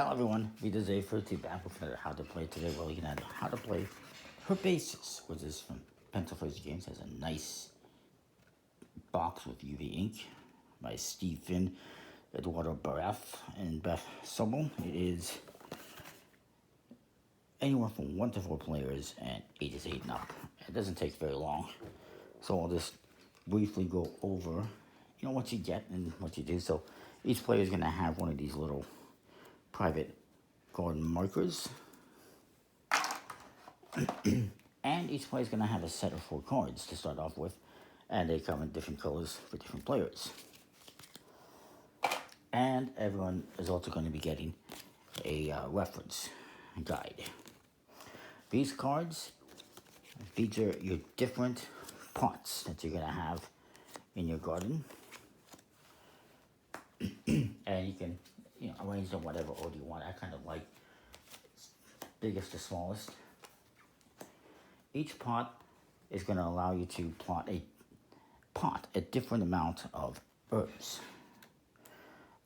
Hello everyone, this is A30 back with another How to Play. Today we're looking at how to play Herbaceous, which is from Pencil First Games. Has a nice box with UV ink by Stephen Eduardo Baraf and Beth Sobel. It is anywhere from 1 to 4 players and ages 8 and up. It doesn't take very long, so I'll just briefly go over what you get and what you do. So each player is going to have one of these little private garden markers, and each player is going to have a set of 4 cards to start off with, and they come in different colors for different players. And everyone is also going to be getting a reference guide. These cards feature your different pots that you're going to have in your garden, and you can arrange them whatever order you want. I kind of like biggest to smallest. Each pot is going to allow you to plot a different amount of herbs.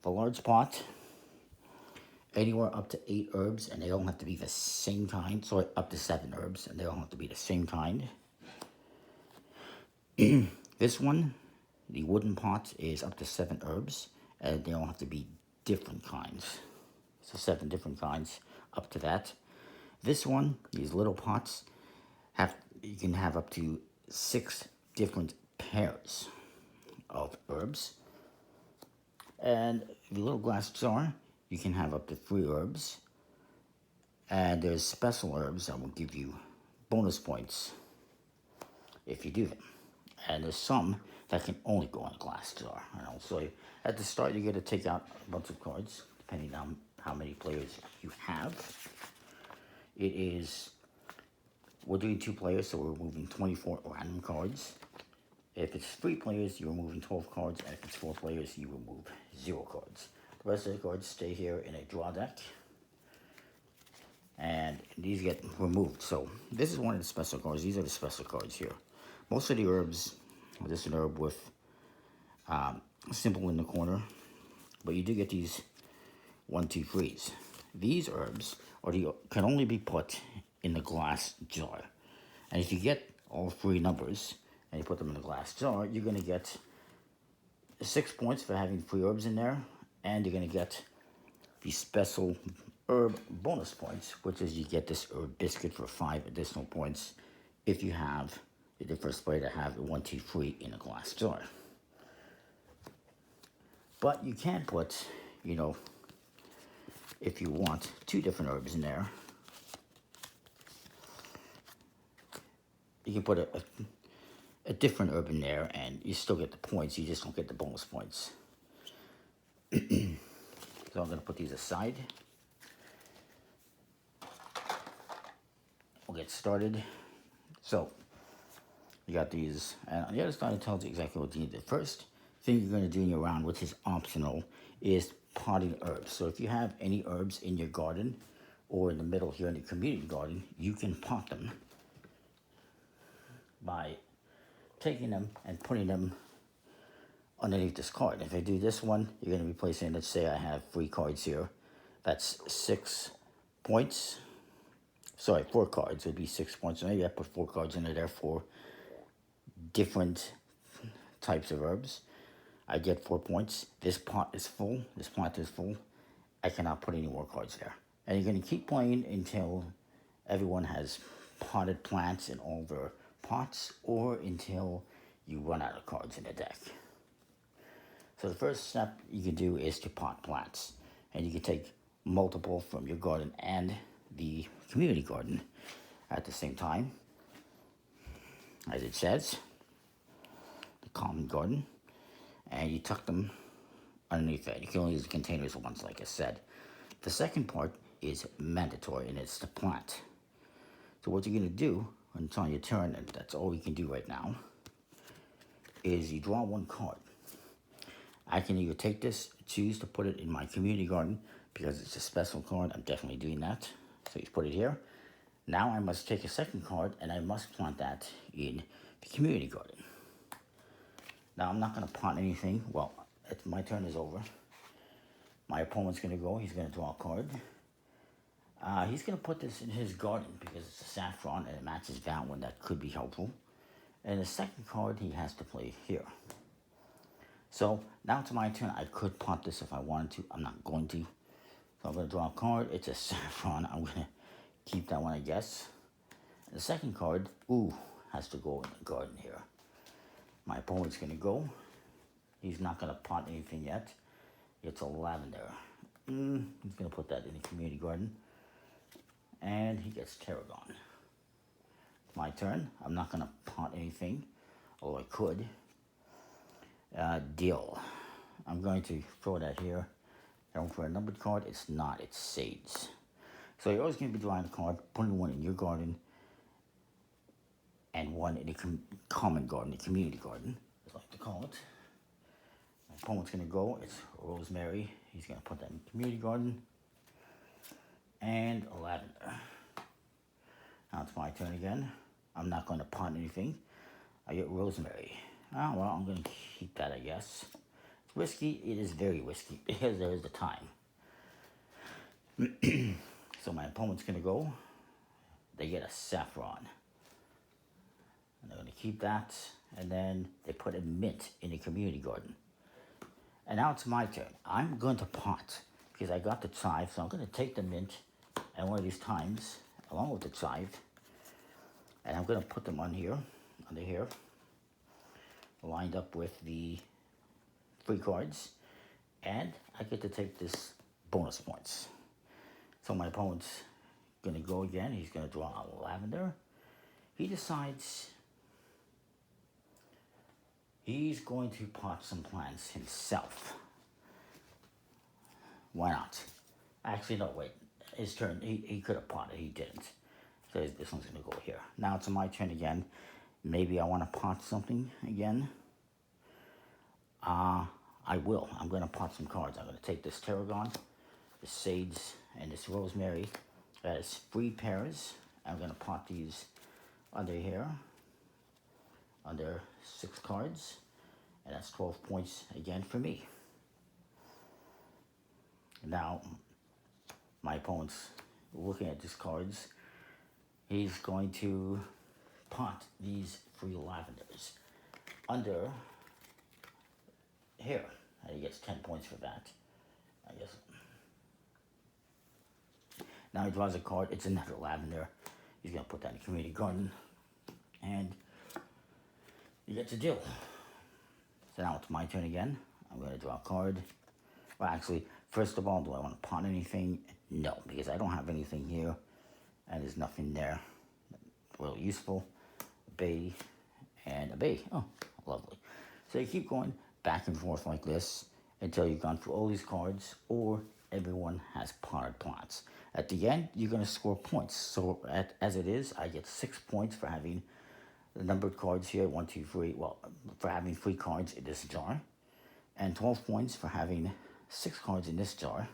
The large pot, anywhere up to 8 herbs, and they don't have to be the same kind. Sorry, up to 7 herbs, and they don't have to be the same kind. This one, the wooden pot, is up to 7 herbs, and they don't have to be different kinds. So 7 different kinds up to that. This one, these little pots, you can have up to 6 different pairs of herbs. And the little glass jar, you can have up to 3 herbs. And there's special herbs that will give you bonus points if you do them. And there's some that can only go in a glass jar. And I'll show you. At the start, you're going to take out a bunch of cards, depending on how many players you have. We're doing 2 players, so we're moving 24 random cards. If it's 3 players, you're removing 12 cards, and if it's 4 players, you remove 0 cards. The rest of the cards stay here in a draw deck, and these get removed. So this is one of the special cards. These are the special cards here. Most of the herbs, this is an herb with symbol in the corner, but you do get these 1, 2, 3s. These herbs can only be put in the glass jar. And if you get all 3 numbers and you put them in the glass jar, you're going to get 6 points for having 3 herbs in there, and you're going to get the special herb bonus points, which is you get this herb biscuit for 5 additional points if you have the first player to have 1, 2, 3 in a glass jar. But you can put, if you want 2 different herbs in there, you can put a different herb in there, and you still get the points. You just don't get the bonus points. So I'm going to put these aside. We'll get started. So you got these, and on the other side it tells you exactly what you need. The first thing you're going to do in your round, which is optional, is potting herbs. So if you have any herbs in your garden or in the middle here in the community garden, you can pot them by taking them and putting them underneath this card. If I do this one, you're going to be placing, let's say I have 3 cards here. That's 6 points. Sorry, 4 cards would be 6 points. So maybe I put 4 cards in there for different types of herbs. I get 4 points. This pot is full. This plant is full. I cannot put any more cards there. And you're going to keep playing until everyone has potted plants in all their pots, or until you run out of cards in the deck. So the first step you can do is to pot plants. And you can take multiple from your garden and the community garden at the same time. As it says, the common garden. And you tuck them underneath it. You can only use the containers once, like I said. The second part is mandatory, and it's to plant. So what you're going to do when it's on your turn, and that's all you can do right now, is you draw 1 card. I can either take this, choose to put it in my community garden, because it's a special card. I'm definitely doing that. So you put it here. Now I must take a second card, and I must plant that in the community garden. Now I'm not going to pot anything. Well, my turn is over. My opponent's going to go. He's going to draw a card. He's going to put this in his garden because it's a saffron and it matches that one. That could be helpful. And the second card he has to play here. So now it's my turn. I could pot this if I wanted to. I'm not going to. So I'm going to draw a card. It's a saffron. I'm going to keep that one, I guess. And the second card, has to go in the garden here. My opponent's going to go. He's not going to pot anything yet. It's a lavender. He's going to put that in the community garden. And he gets tarragon. My turn. I'm not going to pot anything, although I could. Dill. I'm going to throw that here. And for a numbered card, it's not. It's sage. So you're always going to be drawing a card, putting one in your garden, and one in the common garden, the community garden, as I like to call it. My opponent's going to go. It's rosemary. He's going to put that in the community garden. And a lavender. Now it's my turn again. I'm not going to pot anything. I get rosemary. Oh, well, I'm going to keep that, I guess. It's risky. It is very risky because there is the time. So my opponent's going to go. They get a saffron. And they're going to keep that. And then they put a mint in the community garden. And now it's my turn. I'm going to pot because I got the chive. So I'm going to take the mint and one of these times along with the chive. And I'm going to put them on here, under here, lined up with the free cards. And I get to take this bonus points. So my opponent's going to go again. He's going to draw a lavender. He decides he's going to pot some plants himself. Why not? Actually, no, wait. His turn. He could have potted. He didn't. So this one's going to go here. Now it's my turn again. Maybe I want to pot something again. I will. I'm going to pot some cards. I'm going to take this tarragon, this sage, and this rosemary. That is 3 pairs. I'm going to pot these under here, under 6 cards. And that's 12 points again for me. Now, my opponent's looking at these cards. He's going to pot these 3 lavenders under here. And he gets 10 points for that, I guess. Now he draws a card. It's another lavender. He's going to put that in the community garden. And he gets a deal. So now it's my turn again. I'm going to draw a card. Well, actually, first of all, do I want to pot anything? No, because I don't have anything here. And there's nothing there. Really useful. A bay and a bay. Oh, lovely. So you keep going back and forth like this until you've gone through all these cards or everyone has potted plants. At the end, you're going to score points. So as it is, I get 6 points for having the numbered cards here. 1, 2, 3. Well, for having 3 cards in this jar. And 12 points for having 6 cards in this jar.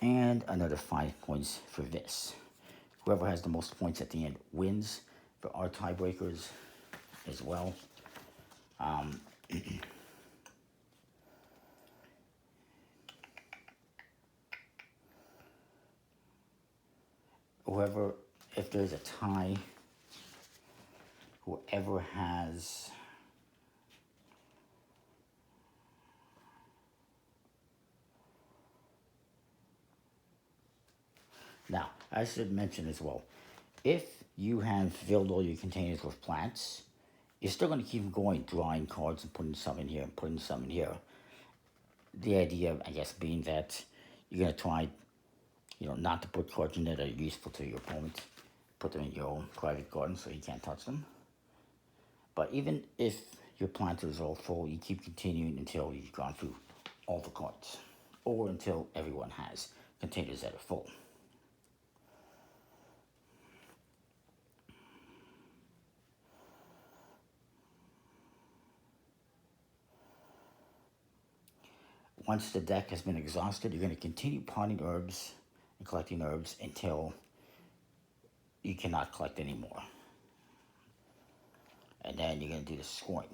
And another 5 points for this. Whoever has the most points at the end wins. For our tiebreakers as well. Whoever, if there's a tie, whoever has now, I should mention as well, if you have filled all your containers with plants, you're still going to keep going, drawing cards and putting some in here and putting some in here. The idea, I guess, being that you're going to try, not to put cards in there that are useful to your opponent. Put them in your own private garden so you can't touch them. But even if your planters are all full, you keep continuing until you've gone through all the cards. Or until everyone has containers that are full. Once the deck has been exhausted, you're going to continue potting herbs and collecting herbs until you cannot collect anymore. And then you're going to do the scoring.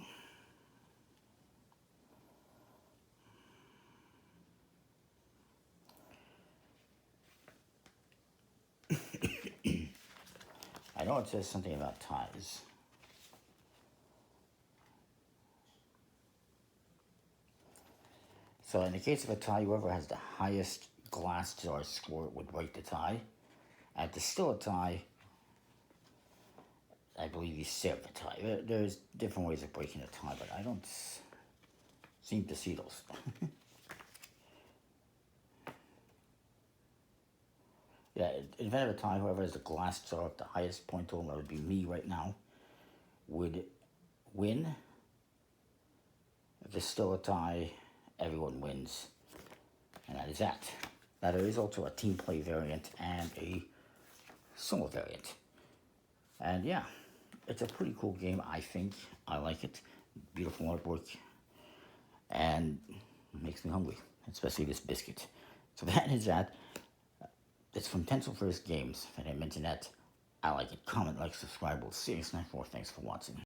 know it says something about ties. So in the case of a tie, whoever has the highest glass jar score would break the tie. And if there's still a tie, I believe you serve the tie. There's different ways of breaking a tie, but I don't seem to see those. Yeah, in event of a tie, whoever has the glass jar with the highest point total, that would be me right now, would win. If there's still a tie, everyone wins. And that is that. Now there is also a team play variant and a solo variant. And yeah, it's a pretty cool game, I think. I like it. Beautiful artwork. And it makes me hungry, especially this biscuit. So that is that. It's from Tencel First Games. If I didn't mention that, I like it. Comment, like, subscribe. We'll see you next time. Thanks for watching.